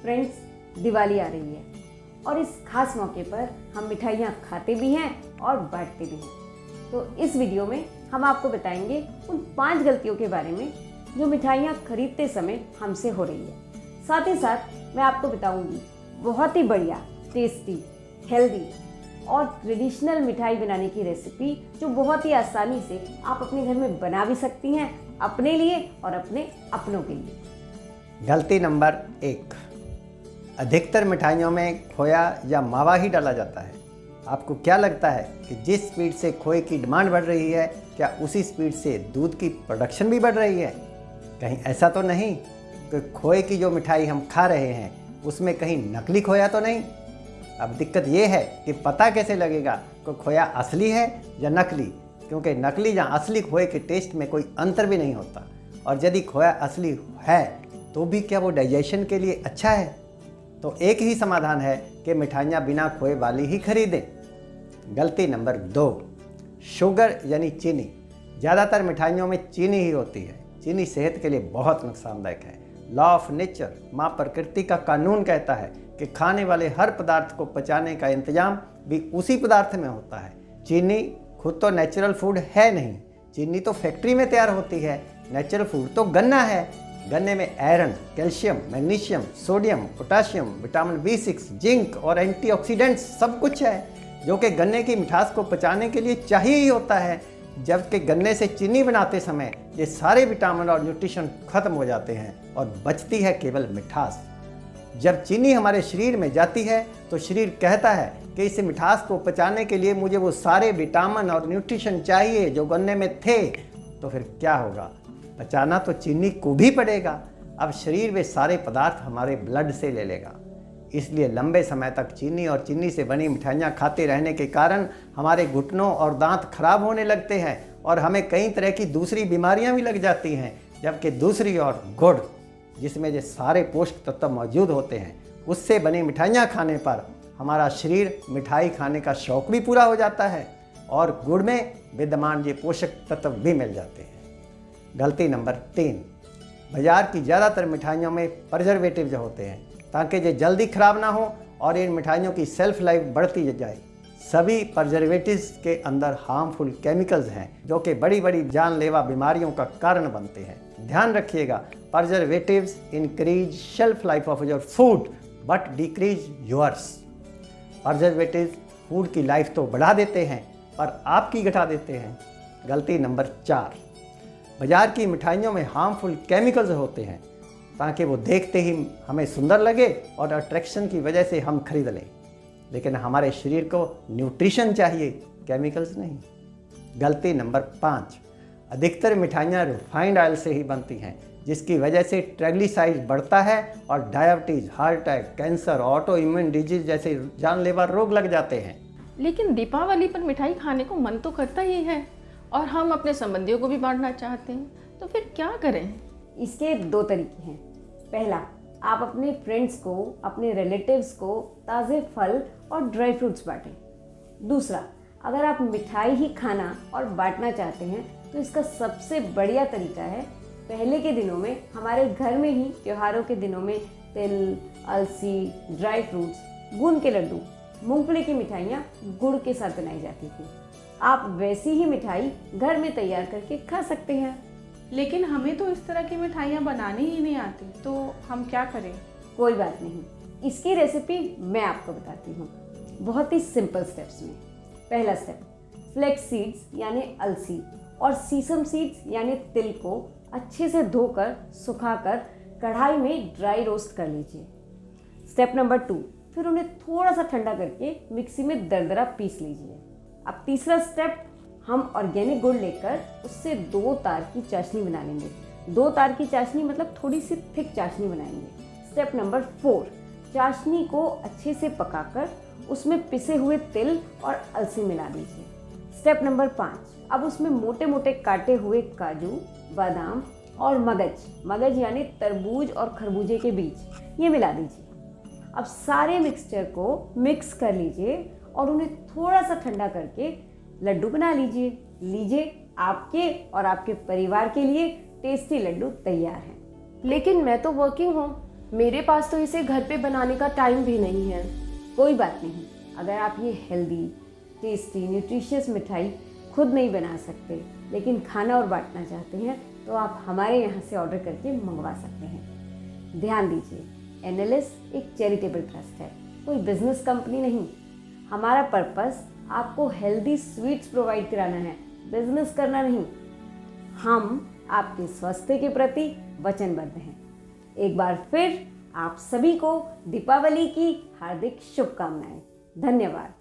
Friends, Diwali आ रही है और इस खास मौके पर हम मिठाइयाँ खाते भी हैं और बांटते भी हैं। तो इस वीडियो में हम आपको बताएंगे उन 5 गलतियों के बारे में जो मिठाइयाँ खरीदते समय हमसे हो रही है। साथ ही साथ मैं आपको बताऊंगी बहुत ही बढ़िया, टेस्टी, हेल्दी और ट्रेडिशनल मिठाई बनाने की रेसिपी जो बहुत ही आसानी से आप अपने घर में बना भी सकती हैं, अपने लिए और अपने अपनों के लिए। गलती नंबर 1, अधिकतर मिठाइयों में खोया या मावा ही डाला जाता है। आपको क्या लगता है कि जिस स्पीड से खोए की डिमांड बढ़ रही है, क्या उसी स्पीड से दूध की प्रोडक्शन भी बढ़ रही है? कहीं ऐसा तो नहीं कि खोए की जो मिठाई हम खा रहे हैं उसमें कहीं नकली खोया तो नहीं? अब दिक्कत ये है कि पता कैसे लगेगा कि खोया असली है या नकली, क्योंकि नकली या असली खोए के टेस्ट में कोई अंतर भी नहीं होता। और यदि खोया असली है तो भी क्या वो डाइजेशन के लिए अच्छा है? तो एक ही समाधान है कि मिठाइयाँ बिना खोए वाली ही खरीदें। गलती नंबर 2, शुगर यानी चीनी। ज़्यादातर मिठाइयों में चीनी ही होती है। चीनी सेहत के लिए बहुत नुकसानदायक है। लॉ ऑफ नेचर, माँ प्रकृति का कानून कहता है कि खाने वाले हर पदार्थ को पचाने का इंतजाम भी उसी पदार्थ में होता है। चीनी खुद तो नेचुरल फूड है नहीं, चीनी तो फैक्ट्री में तैयार होती है। नेचुरल फूड तो गन्ना है। गन्ने में iron, calcium, magnesium, sodium, potassium, vitamin B6, zinc और एंटीऑक्सीडेंट्स सब कुछ है, जो कि गन्ने की मिठास को पचाने के लिए चाहिए ही होता है। जबकि गन्ने से चीनी बनाते समय ये सारे विटामिन और न्यूट्रिशन खत्म हो जाते हैं और बचती है केवल मिठास। जब चीनी हमारे शरीर में जाती है तो शरीर कहता है कि इस मिठास को पचाने के लिए मुझे वो सारे विटामिन और न्यूट्रिशन चाहिए जो गन्ने में थे। तो फिर क्या होगा? पचाना तो चीनी को भी पड़ेगा। अब शरीर वे सारे पदार्थ हमारे ब्लड से ले लेगा। इसलिए लंबे समय तक चीनी और चीनी से बनी मिठाइयाँ खाते रहने के कारण हमारे घुटनों और दांत खराब होने लगते हैं और हमें कई तरह की दूसरी बीमारियाँ भी लग जाती हैं। जबकि दूसरी ओर गुड़, जिसमें ये सारे पोषक तत्व मौजूद होते हैं, उससे बनी मिठाइयाँ खाने पर हमारा शरीर मिठाई खाने का शौक भी पूरा हो जाता है और गुड़ में विद्यमान ये पोषक तत्व भी मिल जाते हैं। गलती नंबर 3, बाजार की ज़्यादातर मिठाइयों में प्रिजर्वेटिव्स होते हैं ताकि ये जल्दी ख़राब ना हो और इन मिठाइयों की सेल्फ लाइफ बढ़ती जाए। सभी प्रिजर्वेटिव्स के अंदर हार्मफुल केमिकल्स हैं जो कि बड़ी बड़ी जानलेवा बीमारियों का कारण बनते हैं। ध्यान रखिएगा, preservatives increase shelf life of your food but decrease yours. Preservatives food की लाइफ तो बढ़ा देते हैं पर आपकी घटा देते हैं। गलती नंबर 4, बाजार की मिठाइयों में हार्मफुल केमिकल्स होते हैं ताकि वो देखते ही हमें सुंदर लगे और अट्रैक्शन की वजह से हम खरीद लें, लेकिन हमारे शरीर को न्यूट्रिशन चाहिए, केमिकल्स नहीं। गलती नंबर 5, अधिकतर मिठाइयाँ रिफाइंड ऑयल से ही बनती हैं जिसकी वजह से ट्राइग्लिसराइड बढ़ता है और diabetes, heart attack, cancer, auto immune disease जैसे जानलेवा रोग लग जाते हैं। लेकिन दीपावली पर मिठाई खाने को मन तो करता ही है और हम अपने संबंधियों को भी बांटना चाहते हैं, तो फिर क्या करें? इसके 2 तरीके हैं। पहला, आप अपने फ्रेंड्स को, अपने रिलेटिव्स को ताज़े फल और ड्राई फ्रूट्स बांटें। दूसरा, अगर आप मिठाई ही खाना और बांटना चाहते हैं तो इसका सबसे बढ़िया तरीका है, पहले के दिनों में हमारे घर में ही त्योहारों के दिनों में तिल, अलसी, ड्राई फ्रूट्स, गूंद के लड्डू, मूंगफली की मिठाइयाँ गुड़ के साथ बनाई जाती थी। आप वैसी ही मिठाई घर में तैयार करके खा सकते हैं। लेकिन हमें तो इस तरह की मिठाइयाँ बनानी ही नहीं आती, तो हम क्या करें? कोई बात नहीं, इसकी रेसिपी मैं आपको बताती हूँ बहुत ही सिंपल स्टेप्स में। पहला स्टेप, फ्लेक्स सीड्स यानी अलसी और सीसम सीड्स यानी तिल को अच्छे से धोकर सुखाकर कढ़ाई में ड्राई रोस्ट कर लीजिए। स्टेप नंबर 2, फिर उन्हें थोड़ा सा ठंडा करके मिक्सी में दरदरा पीस लीजिए। अब तीसरा स्टेप, हम ऑर्गेनिक गुड़ लेकर उससे 2 तार की चाशनी बना लेंगे। 2 तार की चाशनी मतलब थोड़ी सी थिक चाशनी बनाएंगे। स्टेप नंबर 4, चाशनी को अच्छे से पकाकर उसमें पिसे हुए तिल और अलसी मिला दीजिए। स्टेप नंबर 5, अब उसमें मोटे मोटे काटे हुए काजू, बादाम और मगज यानी तरबूज और खरबूजे के बीज, ये मिला दीजिए। अब सारे मिक्सचर को मिक्स कर लीजिए और उन्हें थोड़ा सा ठंडा करके लड्डू बना लीजिए। आपके और आपके परिवार के लिए टेस्टी लड्डू तैयार हैं। लेकिन मैं तो वर्किंग हूँ, मेरे पास तो इसे घर पे बनाने का टाइम भी नहीं है। कोई बात नहीं, अगर आप ये हेल्दी, टेस्टी, न्यूट्रिशियस मिठाई खुद नहीं बना सकते लेकिन खाना और बांटना चाहते हैं तो आप हमारे यहाँ से ऑर्डर करके मंगवा सकते हैं। ध्यान दीजिए, NLS एक चैरिटेबल ट्रस्ट है, कोई बिजनेस कंपनी नहीं। हमारा पर्पस आपको हेल्दी स्वीट्स प्रोवाइड कराना है, बिजनेस करना नहीं। हम आपके स्वास्थ्य के प्रति वचनबद्ध हैं। एक बार फिर आप सभी को दीपावली की हार्दिक शुभकामनाएं। धन्यवाद।